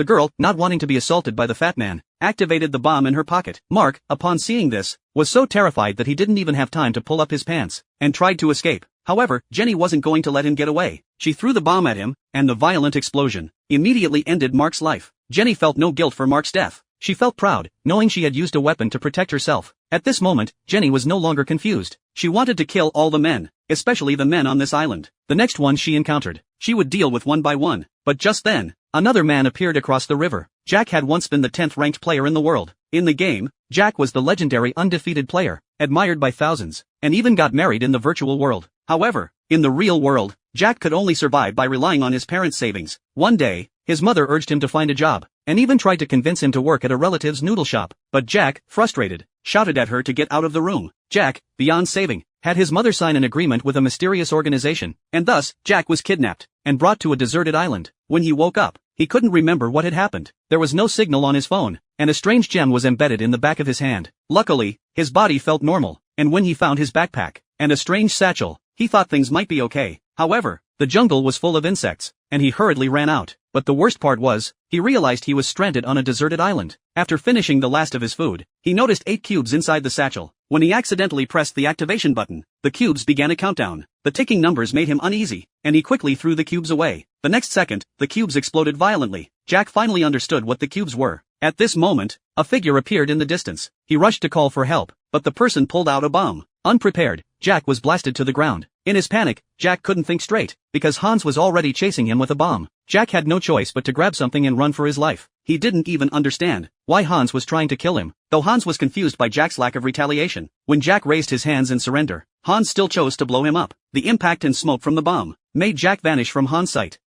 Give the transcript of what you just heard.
The girl, not wanting to be assaulted by the fat man, activated the bomb in her pocket. Mark, upon seeing this, was so terrified that he didn't even have time to pull up his pants, and tried to escape. However, Jenny wasn't going to let him get away. She threw the bomb at him, and the violent explosion immediately ended Mark's life. Jenny felt no guilt for Mark's death. She felt proud, knowing she had used a weapon to protect herself. At this moment, Jenny was no longer confused. She wanted to kill all the men, especially the men on this island. The next one she encountered, she would deal with one by one. But just then, another man appeared across the river. Jack had once been the 10th ranked player in the world. In the game, Jack was the legendary undefeated player, admired by thousands, and even got married in the virtual world. However, in the real world, Jack could only survive by relying on his parents' savings. One day, his mother urged him to find a job, and even tried to convince him to work at a relative's noodle shop. But Jack, frustrated, shouted at her to get out of the room. Jack, beyond saving, had his mother sign an agreement with a mysterious organization, and thus, Jack was kidnapped and brought to a deserted island. When he woke up, he couldn't remember what had happened. There was no signal on his phone, and a strange gem was embedded in the back of his hand. Luckily, his body felt normal, and when he found his backpack and a strange satchel, he thought things might be okay. However, the jungle was full of insects, and he hurriedly ran out. But the worst part was, he realized he was stranded on a deserted island. After finishing the last of his food, he noticed 8 cubes inside the satchel. When he accidentally pressed the activation button, the cubes began a countdown. The ticking numbers made him uneasy, and he quickly threw the cubes away. The next second, the cubes exploded violently. Jack finally understood what the cubes were. At this moment, a figure appeared in the distance. He rushed to call for help, but the person pulled out a bomb. Unprepared, Jack was blasted to the ground. In his panic, Jack couldn't think straight, because Hans was already chasing him with a bomb. Jack had no choice but to grab something and run for his life. He didn't even understand why Hans was trying to kill him, though Hans was confused by Jack's lack of retaliation. When Jack raised his hands in surrender, Hans still chose to blow him up. The impact and smoke from the bomb made Jack vanish from Hans' sight.